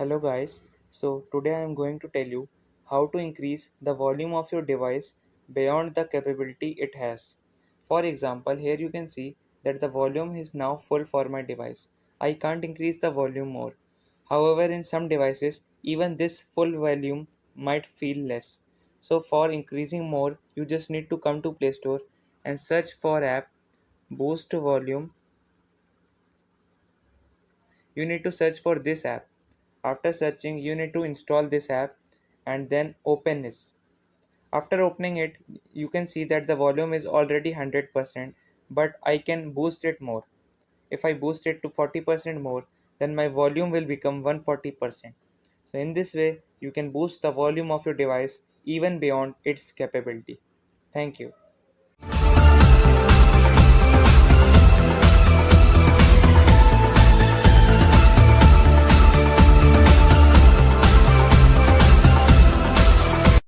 Hello guys, so today I am going to tell you how to increase the volume of your device beyond the capability it has. For example, here you can see that the volume is now full for my device. I can't increase the volume more. However, in some devices, even this full volume might feel less. So for increasing more, you just need to come to Play Store and search for app Boost Volume. You need to search for this app. After searching, you need to install this app and then open this. After opening it, you can see that the volume is already 100%, but I can boost it more. If I boost it to 40% more, then my volume will become 140%. So in this way, you can boost the volume of your device even beyond its capability. Thank you.